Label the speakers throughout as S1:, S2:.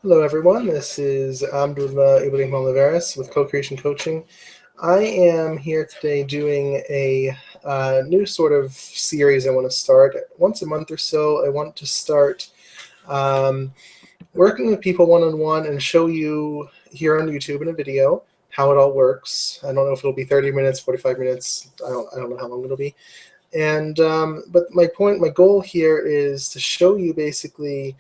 S1: Hello, everyone. This is Abdullah Ibrahim Olivares with Co-Creation Coaching. I am here today doing a new sort of series I want to start. Once a month or so, I want to start working with people one-on-one and show you here on YouTube in a video how it all works. I don't know if it'll be 30 minutes, 45 minutes. I don't know how long it'll be. And but my goal here is to show you basically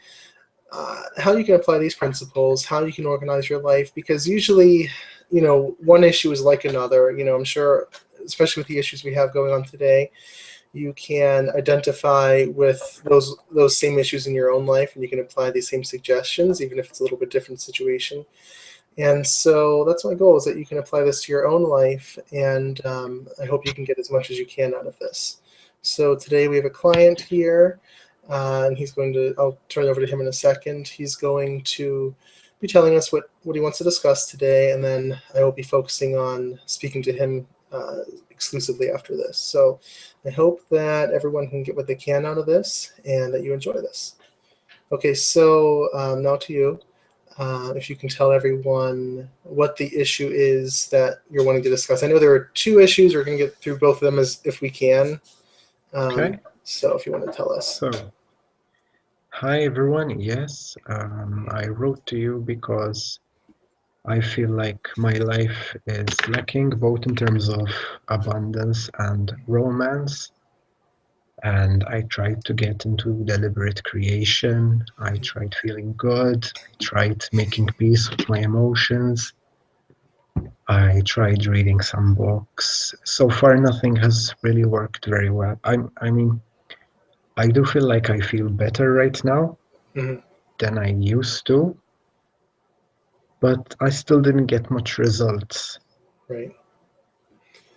S1: how you can apply these principles, how you can organize your life, because usually, one issue is like another. I'm sure, especially with the issues we have going on today, you can identify with those same issues in your own life, and you can apply these same suggestions, even if it's a little bit different situation. And so that's my goal, is that you can apply this to your own life, and I hope you can get as much as you can out of this. So today we have a client here. And I'll turn it over to him in a second. He's going to be telling us what he wants to discuss today, and then I will be focusing on speaking to him exclusively after this. So I hope that everyone can get what they can out of this and that you enjoy this. Okay, so now to you. If you can tell everyone what the issue is that you're wanting to discuss. I know there are two issues. We're going to get through both of them if we can.
S2: Okay.
S1: So if you want to tell us.
S2: So, hi everyone. Yes, I wrote to you because I feel like my life is lacking both in terms of abundance and romance. And I tried to get into deliberate creation. I tried feeling good. I tried making peace with my emotions. I tried reading some books. So far, nothing has really worked very well. I do feel like I feel better right now than I used to, but I still didn't get much results.
S1: Right.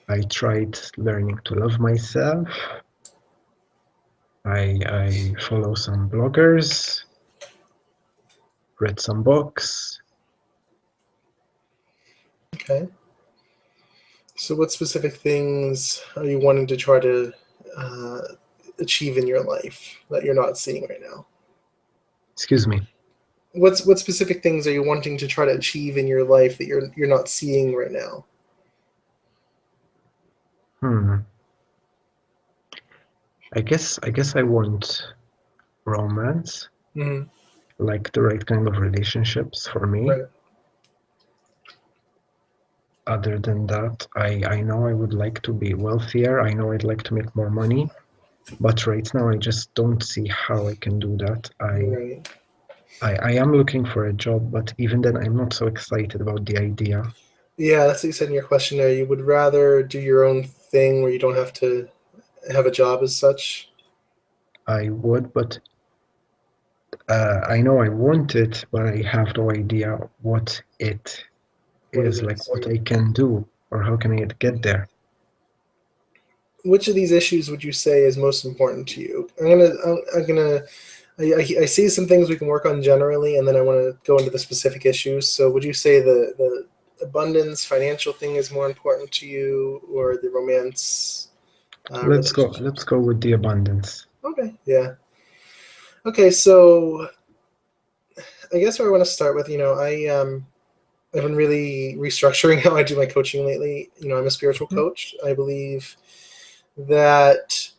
S2: I tried learning to love myself. I follow some bloggers, read some books.
S1: Okay. So what specific things are you wanting to try to achieve in your life that you're not seeing right now?
S2: Excuse me.
S1: What specific things are you wanting to try to achieve in your life that you're not seeing right now?
S2: I guess I want romance,
S1: Mm-hmm.
S2: like the right kind of relationships for me.
S1: Right.
S2: Other than that, I know I would like to be wealthier. I know I'd like to make more money. But right now, I just don't see how I can do that.
S1: Right.
S2: I am looking for a job, but even then, I'm not so excited about the idea.
S1: Yeah, that's what you said in your question there. You would rather do your own thing where you don't have to have a job as such.
S2: I would, but I know I want it, but I have no idea what it
S1: What it
S2: is,
S1: is.
S2: like what I can do, or how can I get there.
S1: Which of these issues would you say is most important to you? I see some things we can work on generally, and then I want to go into the specific issues. So would you say the abundance financial thing is more important to you, or the romance relationship?
S2: Let's go with the abundance.
S1: Okay, yeah. Okay, so I guess where I want to start with, I've been really restructuring how I do my coaching lately. I'm a spiritual coach. I believe that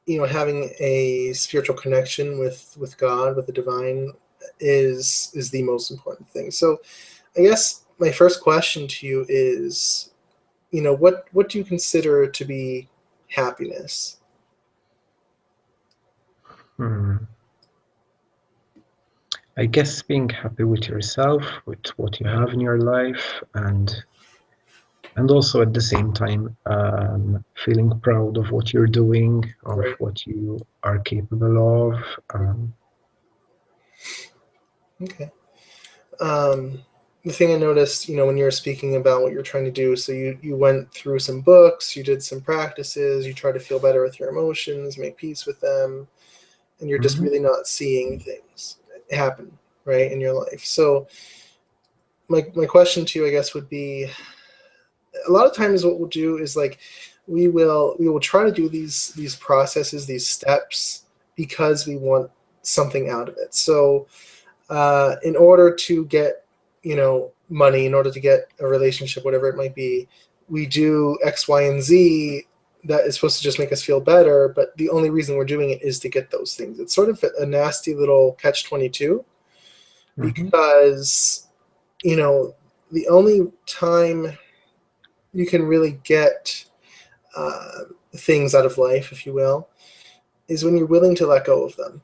S1: having a spiritual connection with God, with the divine, is the most important thing. So I guess my first question to you is, what do you consider to be happiness?
S2: I guess being happy with yourself, with what you have in your life, and also at the same time feeling proud of what you're doing, of
S1: Right.
S2: what you are capable of.
S1: Okay. The thing I noticed, when you were speaking about what you're trying to do, so you went through some books, you did some practices, you try to feel better with your emotions, make peace with them, and you're just really not seeing things happen, right, in your life. So my question to you, I guess, would be, a lot of times what we'll do is, like, we will try to do these processes, these steps, because we want something out of it. So in order to get, money, in order to get a relationship, whatever it might be, we do X, Y, and Z that is supposed to just make us feel better, but the only reason we're doing it is to get those things. It's sort of a nasty little catch-22 because, the only time you can really get things out of life, if you will, is when you're willing to let go of them.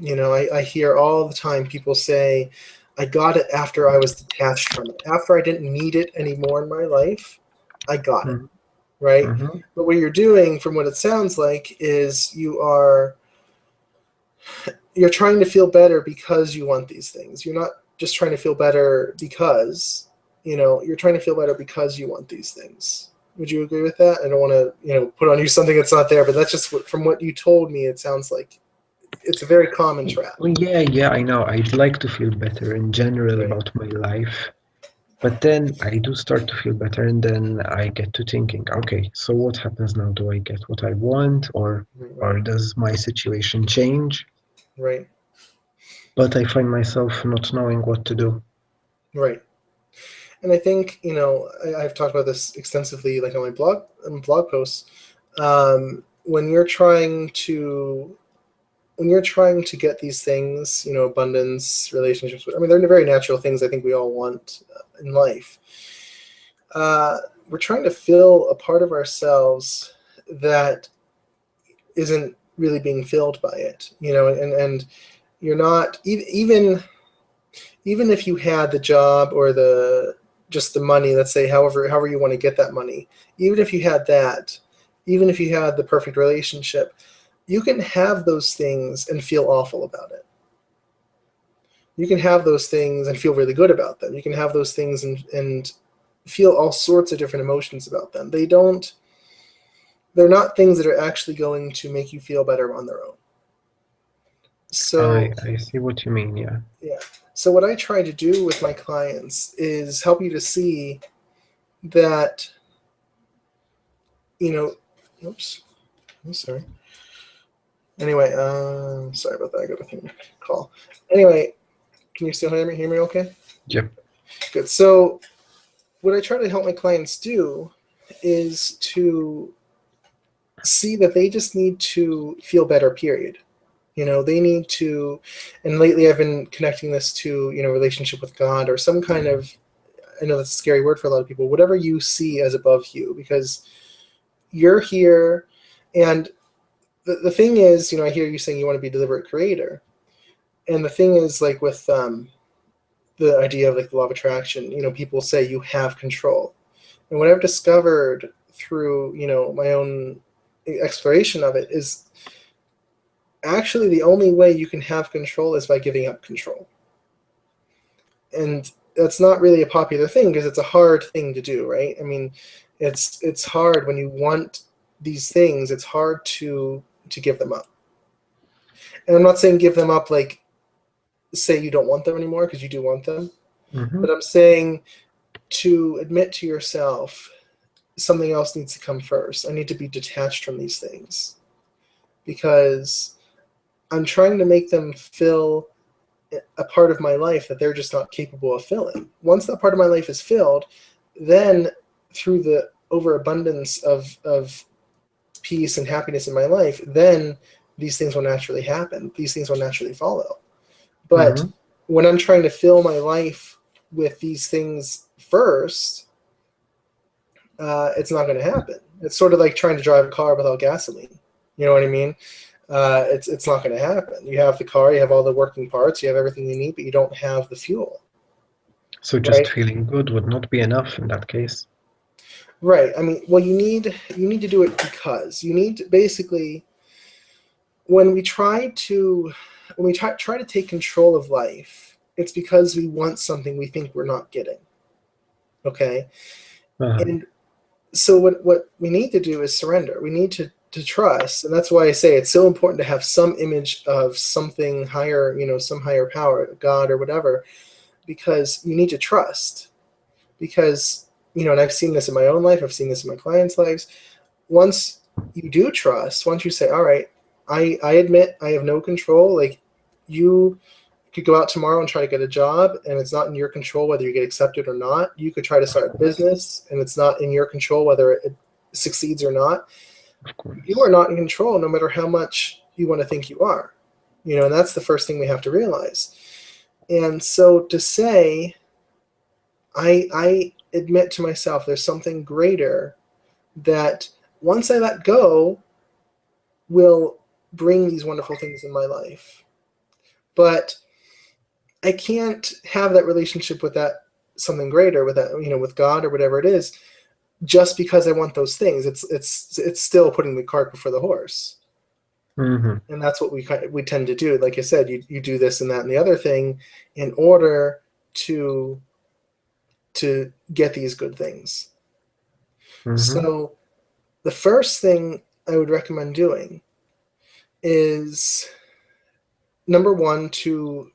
S1: I hear all the time people say, I got it after I was detached from it. After I didn't need it anymore in my life, I got it, right? But what you're doing, from what it sounds like, is you're trying to feel better because you want these things. You're not just trying to feel better because, you're trying to feel better because you want these things. Would you agree with that? I don't want to, put on you something that's not there, but that's just from what you told me, it sounds like it's a very common trap.
S2: Well, yeah, I know. I'd like to feel better in general about my life, but then I do start to feel better, and then I get to thinking, okay, so what happens now? Do I get what I want, or does my situation change?
S1: Right.
S2: But I find myself not knowing what to do.
S1: Right. And I think, I've talked about this extensively, like on my blog posts. When you're trying to get these things, abundance, relationships, I mean, they're very natural things I think we all want in life. We're trying to fill a part of ourselves that isn't really being filled by it, and you're not, even if you had the job or just the money, let's say, however you want to get that money, even if you had that, even if you had the perfect relationship, you can have those things and feel awful about it. You can have those things and feel really good about them. You can have those things and feel all sorts of different emotions about them. They're not things that are actually going to make you feel better on their own. So
S2: I see what you mean, yeah.
S1: Yeah. So what I try to do with my clients is help you to see that, oops, I'm sorry. Anyway, sorry about that. I got a call. Anyway, can you still hear me okay?
S2: Yep.
S1: Good. So what I try to help my clients do is to see that they just need to feel better, period. They need to, and lately I've been connecting this to, relationship with God or some kind of, I know that's a scary word for a lot of people, whatever you see as above you, because you're here. And the thing is, I hear you saying you want to be a deliberate creator. And the thing is, like with the idea of like the law of attraction, people say you have control. And what I've discovered through, my own exploration of it is actually the only way you can have control is by giving up control. And that's not really a popular thing because it's a hard thing to do, right? I mean, it's hard when you want these things, it's hard to give them up. And I'm not saying give them up like say you don't want them anymore, because you do want them. But I'm saying to admit to yourself something else needs to come first. I need to be detached from these things because I'm trying to make them fill a part of my life that they're just not capable of filling. Once that part of my life is filled, then through the overabundance of peace and happiness in my life, then these things will naturally happen. These things will naturally follow. But when I'm trying to fill my life with these things first, it's not going to happen. It's sort of like trying to drive a car without gasoline. You know what I mean? It's not going to happen. You have the car, you have all the working parts, you have everything you need, but you don't have the fuel.
S2: So just feeling good would not be enough in that case.
S1: Right. I mean, well, you need to do it because you need to basically, when we try to take control of life, it's because we want something we think we're not getting. Okay? And so what we need to do is surrender. We need to trust, and that's why I say it's so important to have some image of something higher, some higher power, God or whatever, because you need to trust. Because, and I've seen this in my own life, I've seen this in my clients' lives. Once you do trust, once you say, all right, I admit I have no control, like you could go out tomorrow and try to get a job, and it's not in your control whether you get accepted or not. You could try to start a business, and it's not in your control whether it succeeds or not.
S2: Of course.
S1: You are not in control no matter how much you want to think you are. And that's the first thing we have to realize. And so to say, I admit to myself there's something greater that once I let go will bring these wonderful things in my life. But I can't have that relationship with that something greater, with that, with God or whatever it is, just because I want those things. It's still putting the cart before the horse.
S2: Mm-hmm.
S1: And that's what we tend to do. Like I said, you do this and that and the other thing in order to get these good things.
S2: Mm-hmm.
S1: So the first thing I would recommend doing is, number one, to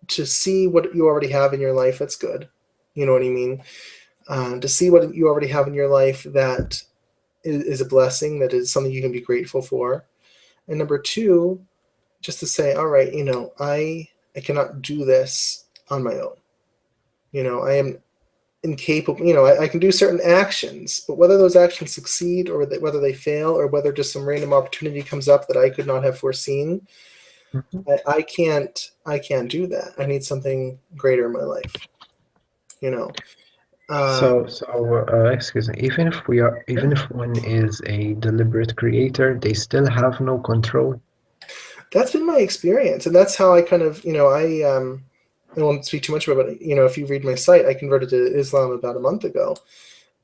S1: see what you already have in your life that's good. You know what I mean? To see what you already have in your life that is a blessing, that is something you can be grateful for. And number two, just to say, all right, I cannot do this on my own. I am incapable. I can do certain actions, but whether those actions succeed or whether they fail or whether just some random opportunity comes up that I could not have foreseen,
S2: Mm-hmm.
S1: I can't do that. I need something greater in my life.
S2: Excuse me. Even if one is a deliberate creator, they still have no control.
S1: That's been my experience, and that's how I kind of, I won't speak too much about it. If you read my site, I converted to Islam about a month ago,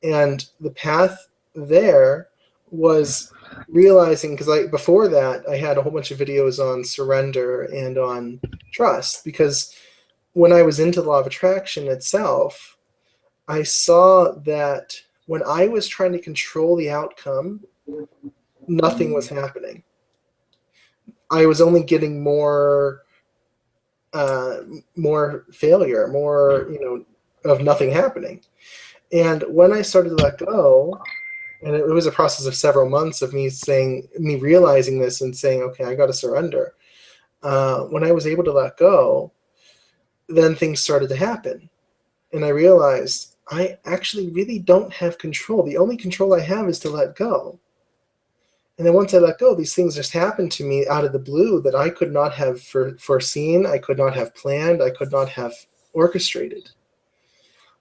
S1: and the path there was realizing, because before that I had a whole bunch of videos on surrender and on trust, because when I was into the law of attraction itself, I saw that when I was trying to control the outcome, nothing was happening. I was only getting more failure, more, of nothing happening. And when I started to let go, and it was a process of several months of me realizing this and saying, okay, I got to surrender. When I was able to let go, then things started to happen. And I realized I actually really don't have control. The only control I have is to let go. And then once I let go, these things just happened to me out of the blue that I could not have foreseen, I could not have planned, I could not have orchestrated.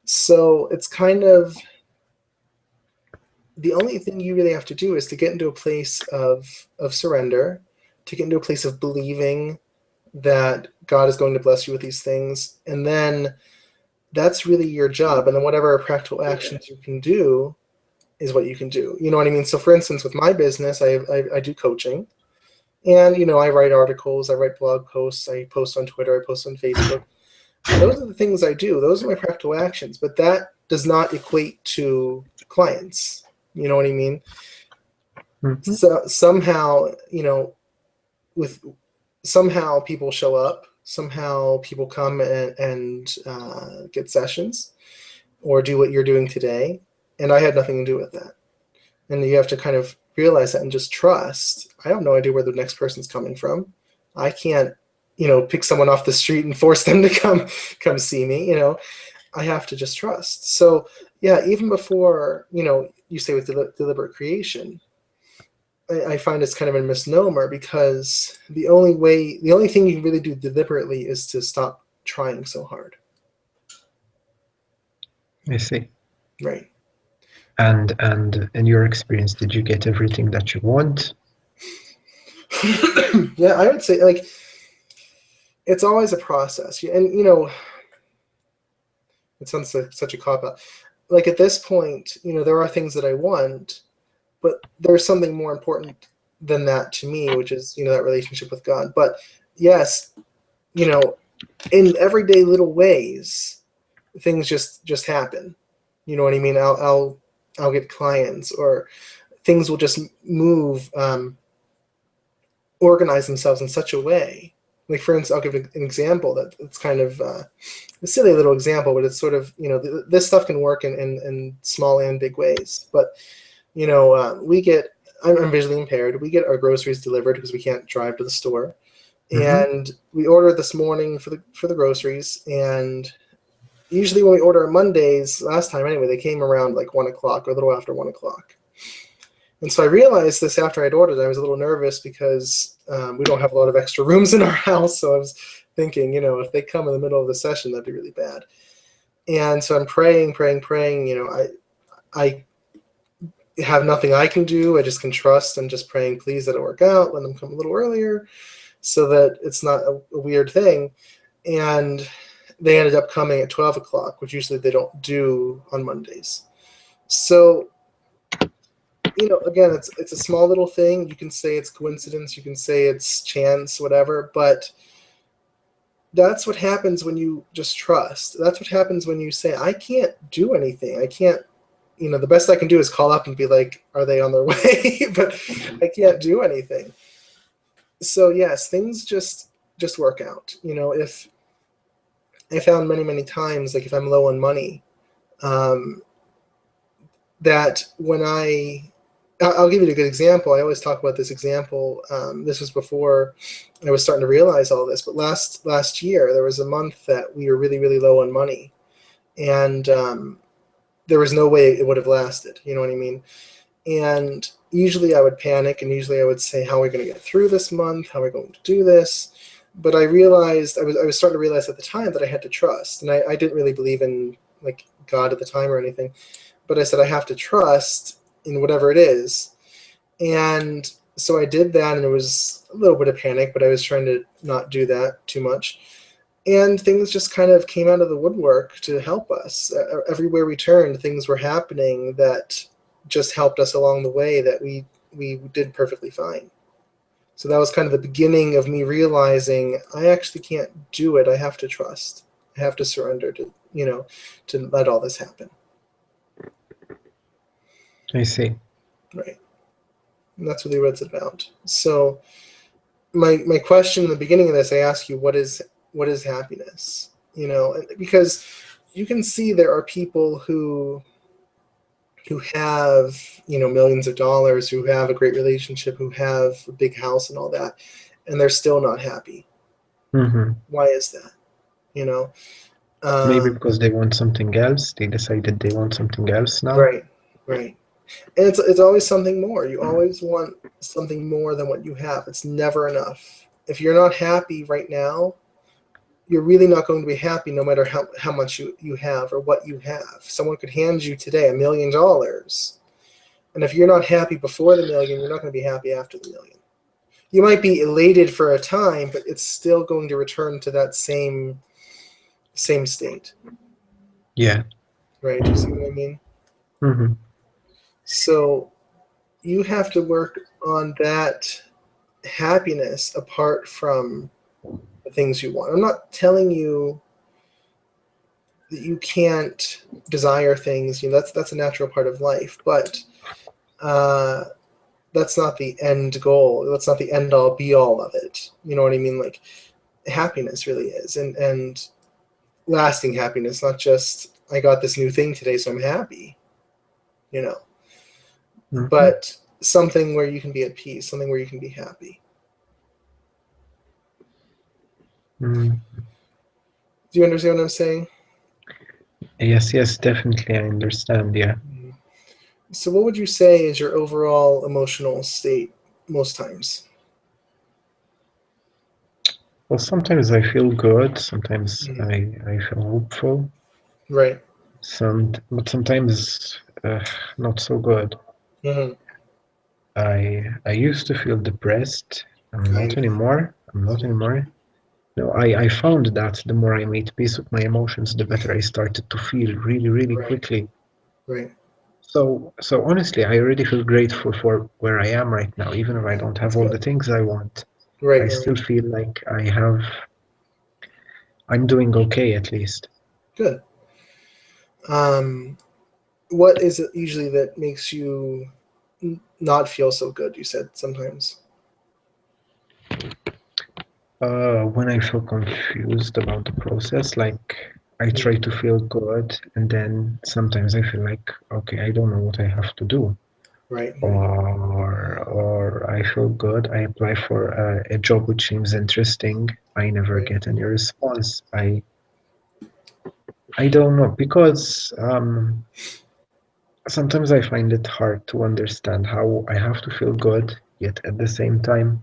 S1: So it's kind of, the only thing you really have to do is to get into a place of surrender, to get into a place of believing that God is going to bless you with these things. And then that's really your job. And then whatever practical actions you can do is what you can do. You know what I mean? So for instance, with my business, I do coaching, and, I write articles, I write blog posts, I post on Twitter, I post on Facebook. Those are the things I do. Those are my practical actions, but that does not equate to clients. You know what I mean?
S2: Mm-hmm.
S1: So somehow, somehow people show up, somehow people come and get sessions or do what you're doing today. And I had nothing to do with that. And you have to kind of realize that and just trust. I have no idea where the next person's coming from. I can't, pick someone off the street and force them to come see me. I have to just trust. So yeah, even before, you say with deliberate creation, I find it's kind of a misnomer, because the only thing you can really do deliberately is to stop trying so hard.
S2: I see.
S1: Right.
S2: And in your experience, did you get everything that you want?
S1: Yeah, I would say, it's always a process. And, it sounds like such a cop-out. At this point, there are things that I want, but there's something more important than that to me, which is, that relationship with God. But yes, in everyday little ways, things just happen. You know what I mean? I'll get clients, or things will just move, organize themselves in such a way. Like, for instance, I'll give an example that it's kind of a silly little example, but it's sort of, this stuff can work in small and big ways. But, I'm visually impaired. We get our groceries delivered because we can't drive to the store.
S2: Mm-hmm.
S1: and we ordered this morning for the groceries. And usually when we order on Mondays, last time anyway, they came around like 1 o'clock or a little after 1 o'clock. And so I realized this after I'd ordered. I was a little nervous because we don't have a lot of extra rooms in our house. So I was thinking, if they come in the middle of the session, that'd be really bad. And so I'm praying. I have nothing I can do. I just can trust and just praying, please, that it work out. Let them come a little earlier so that it's not a weird thing. And they ended up coming at 12 o'clock, which usually they don't do on Mondays. So, again, it's a small little thing. You can say it's coincidence. You can say it's chance, whatever. But that's what happens when you just trust. That's what happens when you say, I can't do anything. I can't, the best I can do is call up and be like, are they on their way? But I can't do anything. So yes, things just work out. If I found many, many times, like if I'm low on money, that when I'll give you a good example. I always talk about this example. This was before I was starting to realize all this. But last year, there was a month that we were really, really low on money. And there was no way it would have lasted. You know what I mean? And usually I would panic, and usually I would say, how are we going to get through this month? How are we going to do this? But I realized, I was starting to realize at the time that I had to trust. And I didn't really believe in like God at the time or anything. But I said, I have to trust in whatever it is. And so I did that, and it was a little bit of panic, but I was trying to not do that too much. And things just kind of came out of the woodwork to help us. Everywhere we turned, things were happening that just helped us along the way, that we did perfectly fine. So that was kind of the beginning of me realizing I actually can't do it. I have to trust. I have to surrender to let all this happen.
S2: I see.
S1: Right. And that's really what it's about. So my question in the beginning of this, I ask you, what is happiness? Because you can see there are people who have millions of dollars, who have a great relationship, who have a big house and all that, and they're still not happy.
S2: Mm-hmm.
S1: Why is that?
S2: Maybe because they want something else. They decided they want something else now.
S1: Right. And it's always something more. You always want something more than what you have. It's never enough. If you're not happy right now, you're really not going to be happy no matter how much you have or what you have. Someone could hand you today $1 million. And if you're not happy before the million, you're not going to be happy after the million. You might be elated for a time, but it's still going to return to that same state.
S2: Yeah.
S1: Right? You see what I mean?
S2: Mm-hmm.
S1: So you have to work on that happiness apart from the things you want. I'm not telling you that you can't desire things. That's a natural part of life, but that's not the end goal. That's not the end all be all of it. You know what I mean? Like happiness really is, and lasting happiness, not just I got this new thing today, so I'm happy.
S2: Mm-hmm.
S1: But something where you can be at peace, something where you can be happy.
S2: Mm.
S1: Do you understand what I'm saying?
S2: Yes, definitely. I understand. Yeah.
S1: So what would you say is your overall emotional state most times?
S2: Well, sometimes I feel good. Sometimes I feel hopeful.
S1: Right.
S2: But sometimes not so good.
S1: Mm-hmm.
S2: I used to feel depressed. I'm not
S1: I
S2: anymore. No, I found that the more I made peace with my emotions, the better I started to feel really, really
S1: Right.
S2: quickly.
S1: Right.
S2: So honestly, I already feel grateful for where I am right now, even if I don't have
S1: That's
S2: all
S1: good.
S2: the things I want.
S1: Right.
S2: I still feel like I'm doing okay at least.
S1: Good. What is it usually that makes you not feel so good? You said sometimes.
S2: When I feel confused about the process, like I try to feel good, and then sometimes I feel like, okay, I don't know what I have to do.
S1: Right.
S2: or I feel good. I apply for a job which seems interesting. I never
S1: Right.
S2: get any response. I don't know because sometimes I find it hard to understand how I have to feel good, yet at the same time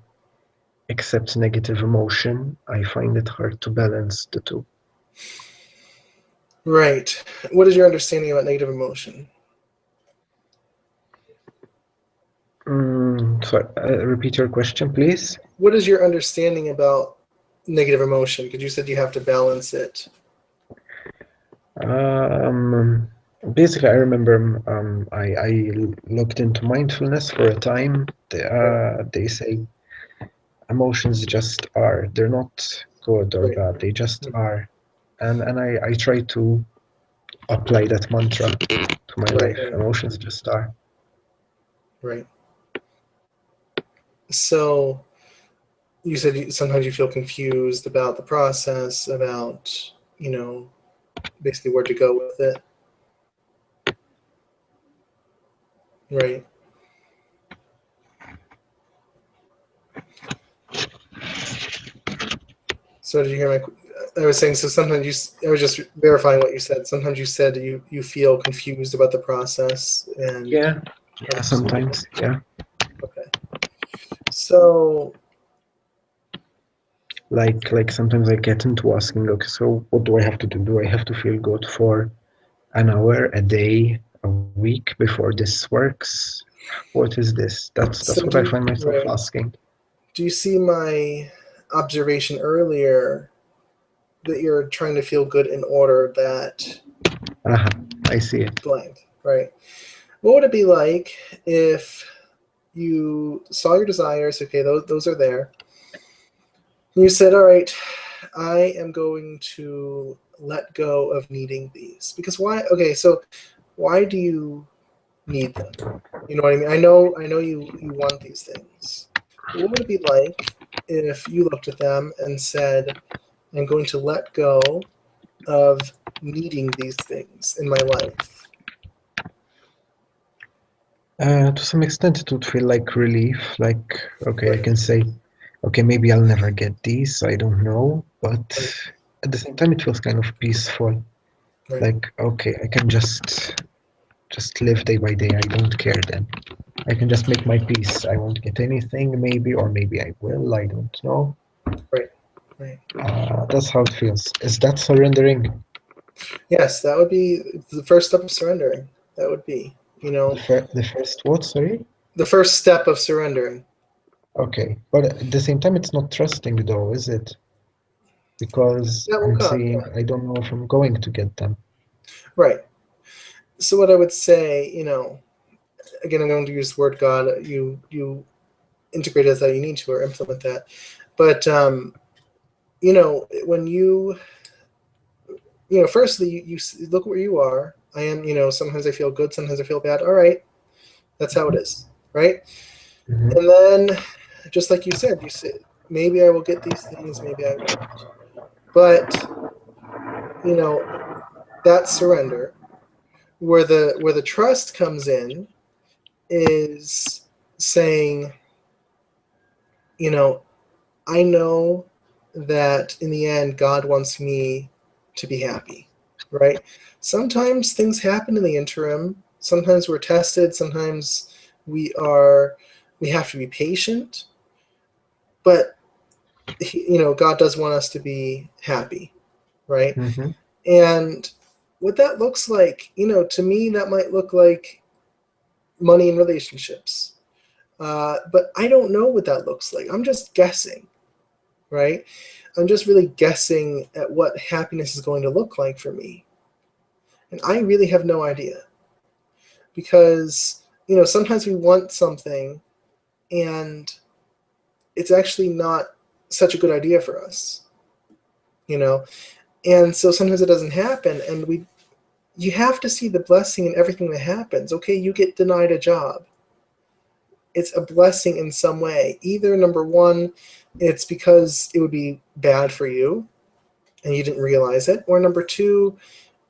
S2: accept negative emotion. I find it hard to balance the two.
S1: Right. What is your understanding about negative emotion?
S2: Sorry, repeat your question, please.
S1: What is your understanding about negative emotion? Because you said you have to balance it.
S2: Basically, I remember I looked into mindfulness for a time. They say emotions just are. They're not good or
S1: Right.
S2: bad. They just are. And I try to apply that mantra to my
S1: Right.
S2: life.
S1: Right.
S2: Emotions just are.
S1: Right. So you said sometimes you feel confused about the process, about, basically where to go with it. Right. So did you hear I was saying, so sometimes I was just verifying what you said. Sometimes you said you feel confused about the process and
S2: Yeah,
S1: how to
S2: yeah,
S1: proceed with
S2: sometimes,
S1: it.
S2: yeah.
S1: Okay. So,
S2: Like sometimes I get into asking, okay, so what do I have to do? Do I have to feel good for an hour, a day, a week before this works? What is this? That's
S1: so
S2: what I find myself
S1: right.
S2: asking.
S1: Do you see my observation earlier that you're trying to feel good in order that
S2: Uh-huh, I see it.
S1: blank, right? What would it be like if you saw your desires? Okay, those are there. And you said, "All right, I am going to let go of needing these because why? Okay, so why do you need them? You know what I mean? I know you want these things. But what would it be like if you looked at them and said, I'm going to let go of needing these things in my life?
S2: To some extent, it would feel like relief. Like, okay, I
S1: Right,
S2: can say, okay, maybe I'll never get these. I don't know,
S1: right,
S2: but at the same time, it feels kind of peaceful.
S1: right,
S2: Like, okay, I can just live day by day. I don't care then. I can just make my peace. I won't get anything, maybe, or maybe I will. I don't know.
S1: right, right.
S2: That's how it feels. Is that surrendering?
S1: Yes, that would be the first step of surrendering. That would be,
S2: The first what? Sorry.
S1: the first step of surrendering.
S2: Okay, but at the same time, it's not trusting though, is it? Because
S1: That will
S2: I'm
S1: come.
S2: saying I don't know if I'm going to get them.
S1: Right. So what I would say, again, I'm going to use the word God. You integrate as that you need to or implement that. But when firstly you look where you are. I am, sometimes I feel good, sometimes I feel bad. All right, that's how it is, right?
S2: Hmm.
S1: And then, just like you said, maybe I will get these things, maybe I won't. But you know, that surrender, where the trust comes in, is saying, you know, I know that in the end, God wants me to be happy, right? Sometimes things happen in the interim. Sometimes we're tested. Sometimes we have to be patient. But God does want us to be happy, right?
S2: Hmm.
S1: And what that looks like, to me, that might look like money in relationships. But I don't know what that looks like. I'm just guessing, right? I'm just really guessing at what happiness is going to look like for me. And I really have no idea because, sometimes we want something and it's actually not such a good idea for us, you know? And so sometimes it doesn't happen. And you have to see the blessing in everything that happens. Okay, you get denied a job. It's a blessing in some way. Either number one, it's because it would be bad for you and you didn't realize it, or number two,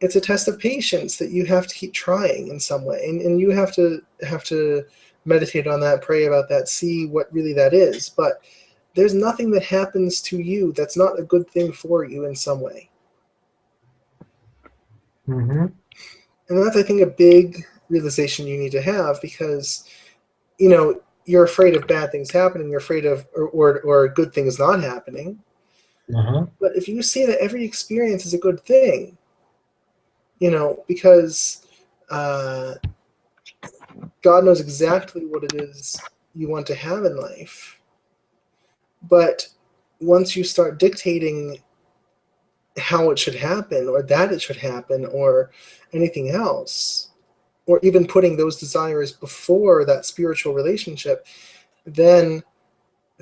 S1: it's a test of patience that you have to keep trying in some way, and you have to meditate on that, pray about that, see what really that is. But there's nothing that happens to you that's not a good thing for you in some way.
S2: Mm-hmm.
S1: And that's, I think, a big realization you need to have, because, you know, you're afraid of bad things happening, you're afraid of or good things not happening.
S2: Uh-huh.
S1: But if you see that every experience is a good thing, you know, because God knows exactly what it is you want to have in life. But once you start dictating how it should happen, or that it should happen, or anything else, or even putting those desires before that spiritual relationship, then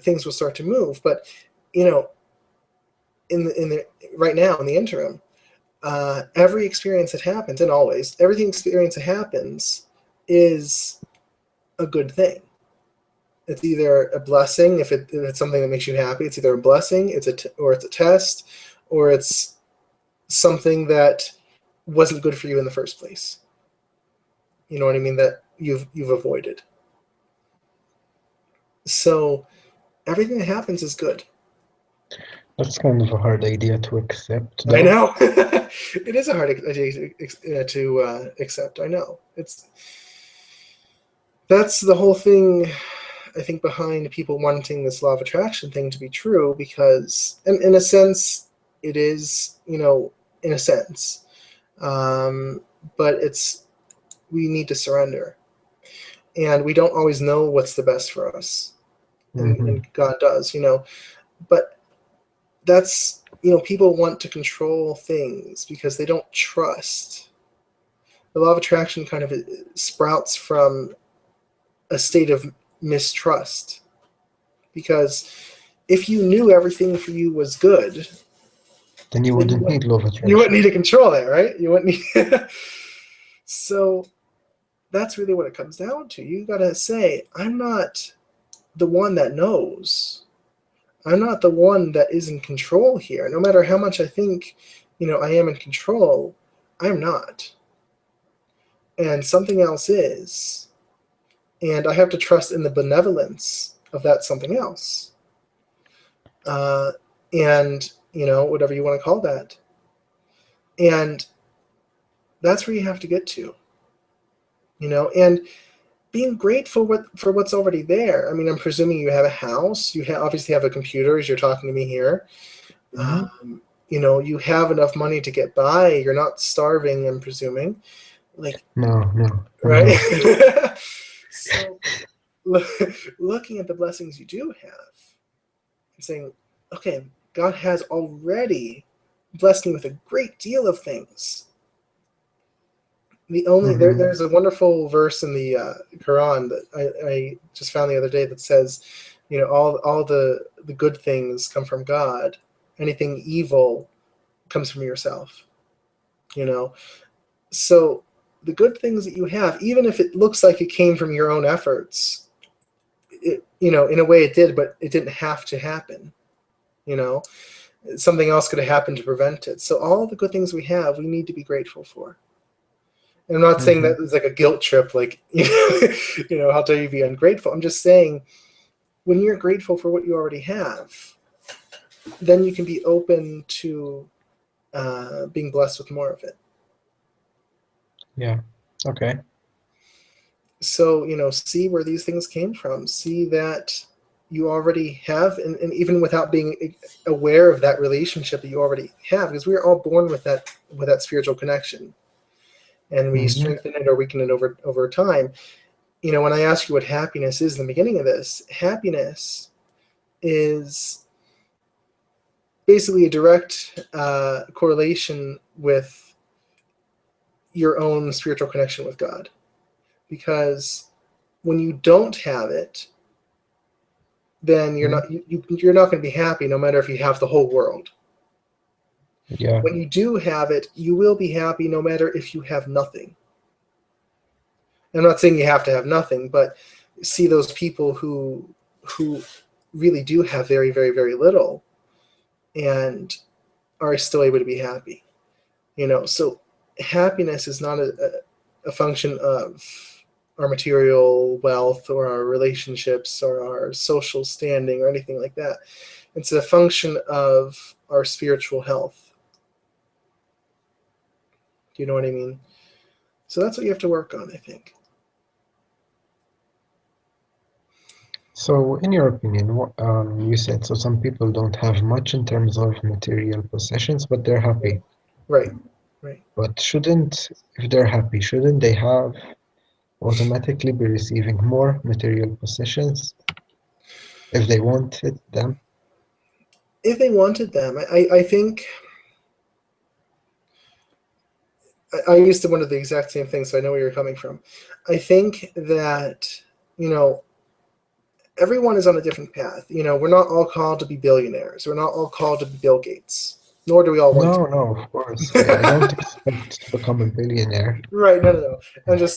S1: things will start to move. But, you know, in the right now, in the interim, every experience that happens, and always everything experience that happens, is a good thing. It's either a blessing if it's something that makes you happy. It's either a blessing, or it's a test, or it's something that wasn't good for you in the first place. You know what I mean? That you've avoided. So everything that happens is good.
S2: That's kind of a hard idea to accept,
S1: I
S2: though.
S1: know. It is a hard idea to accept. I know. That's the whole thing, I think, behind people wanting this law of attraction thing to be true, because in a sense it is, you know, in a sense. But we need to surrender. And we don't always know what's the best for us.
S2: Mm-hmm.
S1: And God does, you know. But that's, you know, people want to control things because they don't trust. The law of attraction kind of sprouts from a state of mistrust. Because if you knew everything for you was good,
S2: Then you
S1: then
S2: wouldn't need law of
S1: you wouldn't
S2: attraction.
S1: need to control it, right? You wouldn't need. So that's really what it comes down to. You got to say, I'm not the one that knows. I'm not the one that is in control here. No matter how much I think, you know, I am in control, I'm not. And something else is. And I have to trust in the benevolence of that something else. And, you know, whatever you want to call that. And that's where you have to get to, you know, and being grateful for what's already there. I mean, I'm presuming you have a house. You obviously have a computer as you're talking to me here.
S2: Mm-hmm.
S1: You know, you have enough money to get by. You're not starving, I'm presuming. Like,
S2: No, I'm
S1: right?
S2: not.
S1: So, looking at the blessings you do have and saying, okay, God has already blessed me with a great deal of things.
S2: Mm-hmm.
S1: There's a wonderful verse in the Quran that I just found the other day that says, you know, all the good things come from God. Anything evil comes from yourself. You know, so the good things that you have, even if it looks like it came from your own efforts, you know, in a way it did, but it didn't have to happen. You know, something else could have happened to prevent it. So all the good things we have, we need to be grateful for. And I'm not saying
S2: Mm-hmm.
S1: that it's like a guilt trip, like, you know, how dare you be ungrateful. I'm just saying, when you're grateful for what you already have, then you can be open to being blessed with more of it.
S2: Yeah. Okay.
S1: So, you know, see where these things came from. See that you already have, and even without being aware of that relationship that you already have, because we are all born with that spiritual connection, and we
S2: Mm-hmm.
S1: strengthen it or weaken it over time. You know, when I ask you what happiness is in the beginning of this, happiness is basically a direct correlation with your own spiritual connection with God. Because when you don't have it, then you're not going to be happy, no matter if you have the whole world.
S2: Yeah.
S1: When you do have it, you will be happy no matter if you have nothing. I'm not saying you have to have nothing, but see those people who really do have very, very, very little and are still able to be happy. You know, so happiness is not a function of our material wealth or our relationships or our social standing or anything like that. It's a function of our spiritual health. Do you know what I mean? So that's what you have to work on, I think.
S2: So, in your opinion, you said so some people don't have much in terms of material possessions, but they're happy.
S1: Right, right.
S2: But if they're happy, shouldn't they have automatically be receiving more material possessions if they wanted them?
S1: If they wanted them, I think I used to wonder the exact same thing, so I know where you're coming from. I think that, you know, everyone is on a different path. You know, we're not all called to be billionaires. We're not all called to be Bill Gates, nor do we all want
S2: No, no, of course. I don't
S1: to.
S2: expect to become a billionaire.
S1: Right? No, no, no.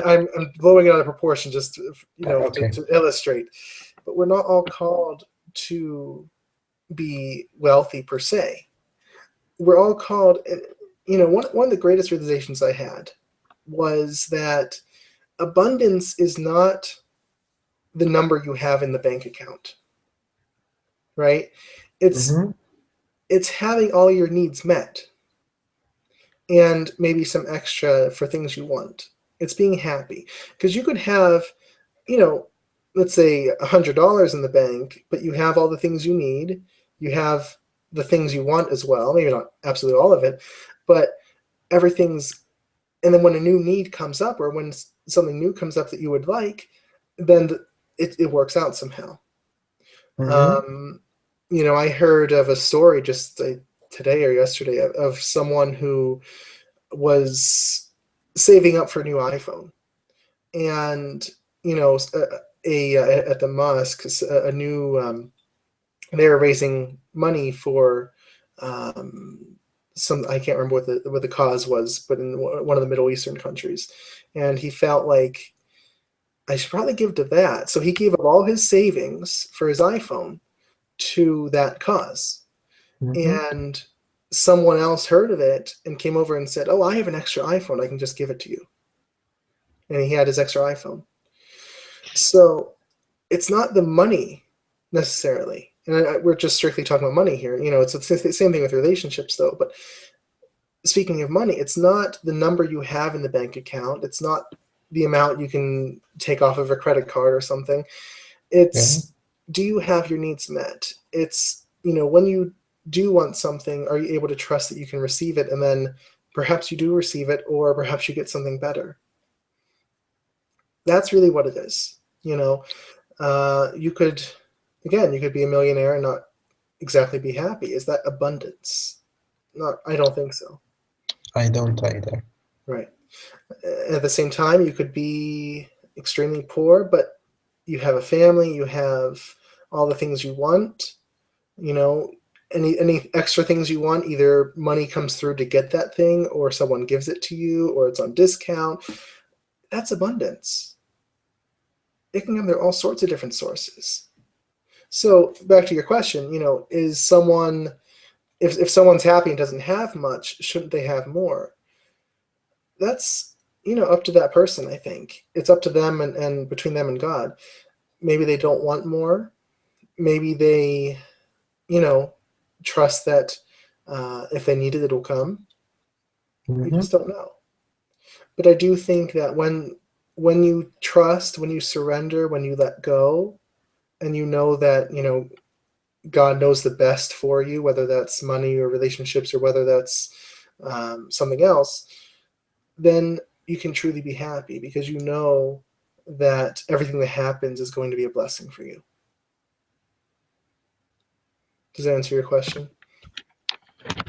S1: I'm blowing it out of proportion just to,
S2: Okay.
S1: to illustrate. But we're not all called to be wealthy per se. We're all called. One of the greatest realizations I had was that abundance is not the number you have in the bank account, right? It's
S2: Mm-hmm.
S1: it's having all your needs met and maybe some extra for things you want. It's being happy because you could have, you know, let's say $100 in the bank, but you have all the things you need. You have the things you want as well. Maybe not absolutely all of it, but everything's. And then when a new need comes up, or when something new comes up that you would like, then it works out somehow.
S2: Mm-hmm.
S1: Um, I heard of a story just today or yesterday of someone who was saving up for a new iPhone, and at the mosque, a new they were raising money for some, I can't remember what the cause was, but in one of the Middle Eastern countries, and he felt like I should probably give to that. So he gave up all his savings for his iPhone to that cause.
S2: Mm-hmm.
S1: And someone else heard of it and came over and said, "Oh, I have an extra iPhone. I can just give it to you." And he had his extra iPhone. So it's not the money necessarily. And we're just strictly talking about money here. It's the same thing with relationships, though. But speaking of money, it's not the number you have in the bank account. It's not the amount you can take off of a credit card or something.
S2: Yeah.
S1: It's, do you have your needs met? It's, when you do want something, are you able to trust that you can receive it? And then perhaps you do receive it, or perhaps you get something better. That's really what it is. You could, again, you could be a millionaire and not exactly be happy. Is that abundance? Not, I don't think so.
S2: I don't either.
S1: Right. At the same time, you could be extremely poor, but you have a family, you have all the things you want, any extra things you want, either money comes through to get that thing, or someone gives it to you, or it's on discount. That's abundance. It can come from all sorts of different sources. So back to your question, is someone, if someone's happy and doesn't have much, shouldn't they have more? That's, up to that person. I think it's up to them, and between them and God. Maybe they don't want more. Maybe they, trust that if they need it, it'll come. You
S2: Mm-hmm.
S1: just don't know. But I do think that when you trust, when you surrender, when you let go, and you know that God knows the best for you, whether that's money or relationships, or whether that's something else, then you can truly be happy, because you know that everything that happens is going to be a blessing for you. Does that answer your question?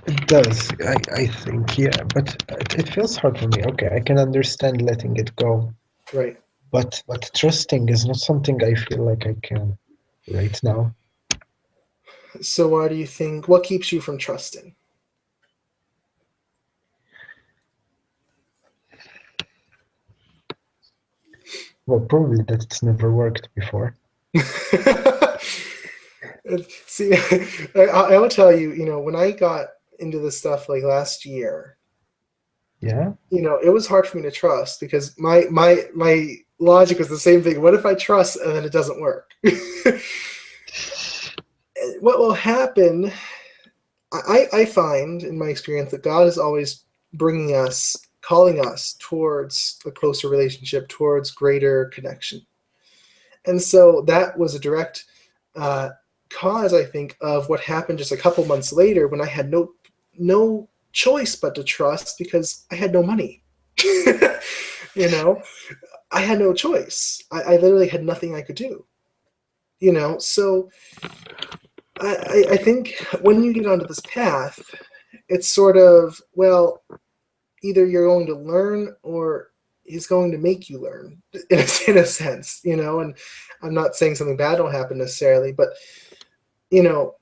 S2: It does. I think, yeah, but it feels hard for me. Okay, I can understand letting it go,
S1: Right.
S2: but trusting is not something I feel like I can right now.
S1: So why do you think, what keeps you from trusting?
S2: Well, probably that it's never worked before.
S1: See, I will tell you, when I got into this stuff like last year,
S2: Yeah.
S1: it was hard for me to trust, because my logic was the same thing. What if I trust and then it doesn't work? What will happen, I find in my experience that God is always bringing us, calling us towards a closer relationship, towards greater connection. And so that was a direct cause, I think, of what happened just a couple months later when I had no choice but to trust because I had no money. You know, I had no choice. I literally had nothing I could do. You know, so I think when you get onto this path, it's sort of, well, either you're going to learn or he's going to make you learn in a sense, you know, and I'm not saying something bad will happen necessarily, but, you know,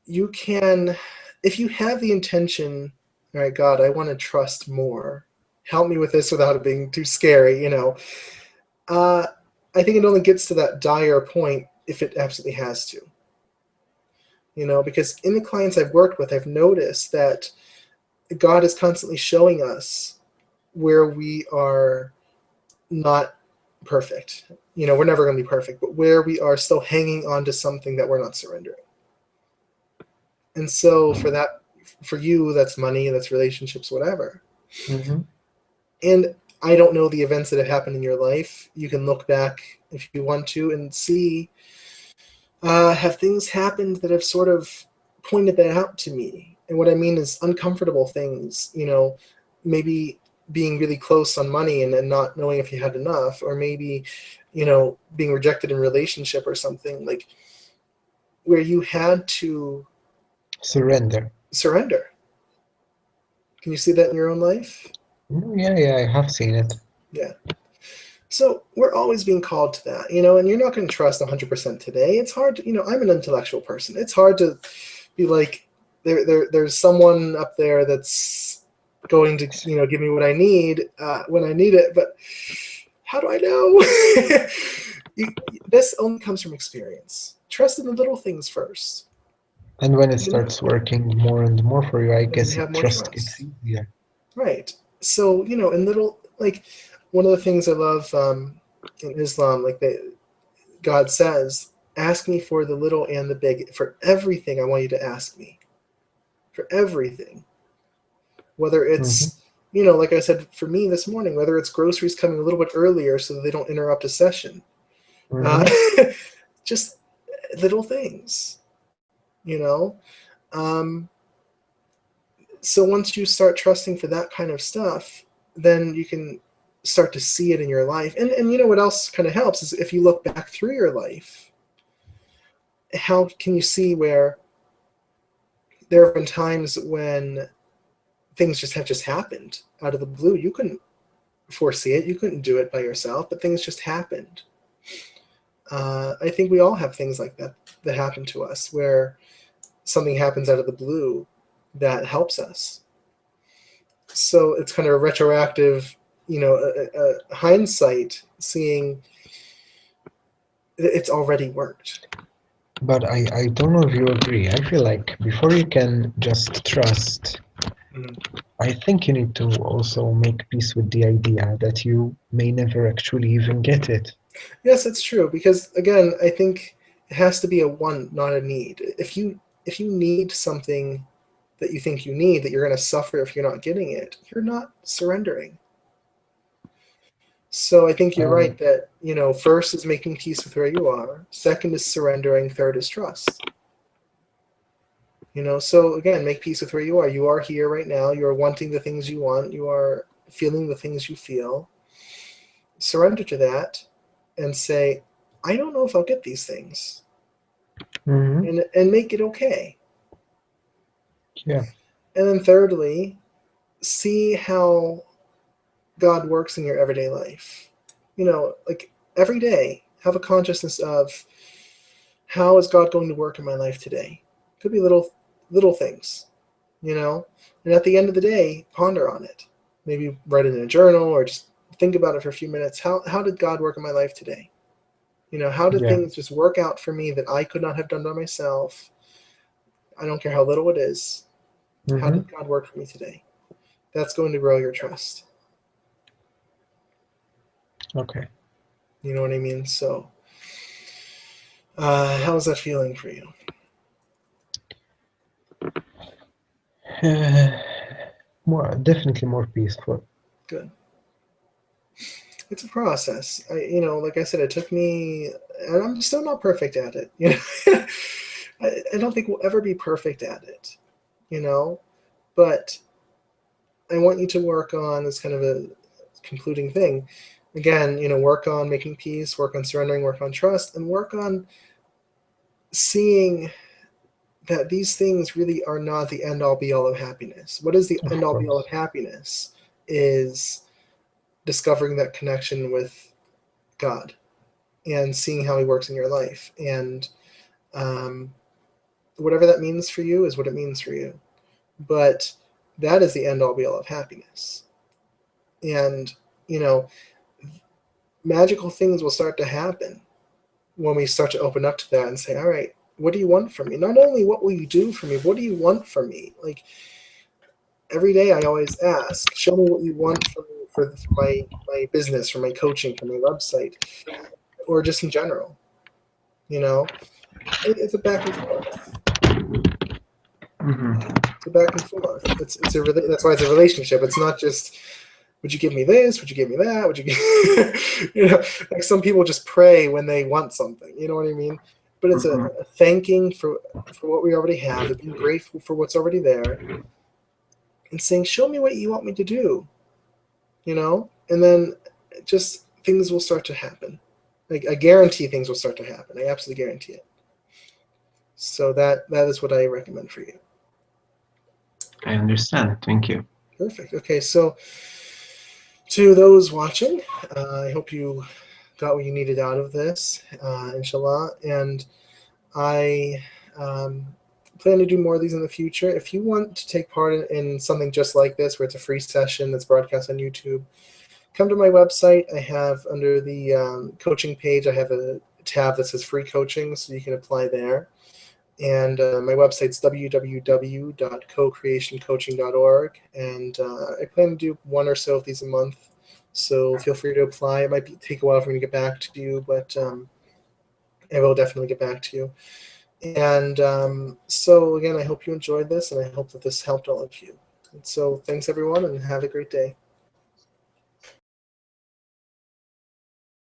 S1: you can, if you have the intention, all right, God, I want to trust more. Help me with this without it being too scary, you know. I think it only gets to that dire point if it absolutely has to. You know, because in the clients I've worked with, I've noticed that God is constantly showing us where we are not perfect. You know, we're never going to be perfect, but where we are still hanging on to something that we're not surrendering. And so for you, that's money, that's relationships, whatever.
S2: Mm-hmm.
S1: And I don't know the events that have happened in your life. You can look back if you want to and see, have things happened that have sort of pointed that out to me. And what I mean is uncomfortable things, you know, maybe being really close on money and not knowing if you had enough, or maybe, you know, being rejected in a relationship or something, like where you had to
S2: Surrender.
S1: surrender. Can you see that in your own life?
S2: Yeah, I have seen it.
S1: Yeah. So we're always being called to that, you know, and you're not going to trust 100% today. It's hard to, you know, I'm an intellectual person. It's hard to be like, there's someone up there that's going to, you know, give me what I need when I need it. But how do I know? This only comes from experience. Trust in the little things first.
S2: And when it
S1: You know,
S2: starts working more and more for you, I
S1: then you
S2: guess
S1: have
S2: it
S1: more
S2: trust gets
S1: trust.
S2: easier.
S1: Right. So, you know, in little, like, one of the things I love in Islam, like God says, ask me for the little and the big. For everything, I want you to ask me. For everything. Whether
S2: Mm-hmm.
S1: it's, you know, like I said for me this morning, whether it's groceries coming a little bit earlier so that they don't interrupt a session. Uh,
S2: Mm-hmm.
S1: just little things, you know? Um, so once you start trusting for that kind of stuff, then you can start to see it in your life. And you know what else kind of helps is if you look back through your life, how can you see where there have been times when things have just happened out of the blue? You couldn't foresee it, you couldn't do it by yourself, but things just happened. I think we all have things like that that happen to us where something happens out of the blue that helps us. So it's kind of a retroactive, you know, a hindsight, seeing it's already worked.
S2: But I don't know if you agree. I feel like before you can just trust,
S1: Mhm.
S2: I think you need to also make peace with the idea that you may never actually even get it.
S1: Yes, it's true, because again, I think it has to be a want, not a need. If you need something that you think you need, that you're going to suffer if you're not getting it, you're not surrendering. So I think you're
S2: Um,
S1: right that, you know, first is making peace with where you are, second is surrendering, third is trust. You know, so again, make peace with where you are. You are here right now. You are wanting the things you want. You are feeling the things you feel. Surrender to that and say, I don't know if I'll get these things.
S2: mhm.
S1: And make it okay.
S2: Yeah.
S1: And then thirdly, see how God works in your everyday life. You know, like every day, have a consciousness of, how is God going to work in my life today? Could be little things, you know. And at the end of the day, ponder on it. Maybe write it in a journal or just think about it for a few minutes. How did God work in my life today? You know, how did
S2: Yeah.
S1: things just work out for me that I could not have done by myself? I don't care how little it is. How
S2: Mm-hmm.
S1: did God work for me today? That's going to grow your trust.
S2: Okay.
S1: You know what I mean? So how's that feeling for you?
S2: Definitely more peaceful.
S1: Good. It's a process. Like I said, it took me, and I'm still not perfect at it. I don't think we'll ever be perfect at it. But I want you to work on this kind of a concluding thing. Again, work on making peace, work on surrendering, work on trust, and work on seeing that these things really are not the end all be all of happiness. What is the end all be all of happiness is discovering that connection with God and seeing how he works in your life. And whatever that means for you is what it means for you. But that is the end all be all of happiness. And, magical things will start to happen when we start to open up to that and say, all right, what do you want from me? Not only what will you do for me, what do you want from me? Like, every day I always ask, show me what you want from me for my business, for my coaching, for my website, or just in general. It's a back and forth.
S2: Mm-hmm.
S1: It's a back and forth. That's why it's a relationship. It's not just, would you give me this? Would you give me that? Would you give, like some people just pray when they want something. You know what I mean? But it's a thanking for what we already have, being grateful for what's already there, and saying, show me what you want me to do. And then just things will start to happen. Like, I guarantee things will start to happen. I absolutely guarantee it. So that is what I recommend for you.
S2: I understand. Thank you.
S1: Perfect. Okay, so to those watching, I hope you got what you needed out of this, inshallah. And I plan to do more of these in the future. If you want to take part in something just like this, where it's a free session that's broadcast on YouTube, come to my website. I have under the coaching page, I have a tab that says free coaching, so you can apply there. And my website's www.cocreationcoaching.org. And I plan to do one or so of these a month. So feel free to apply. It might take a while for me to get back to you, but I will definitely get back to you. And so again, I hope you enjoyed this, and I hope that this helped all of you. And so thanks everyone, and have a great day.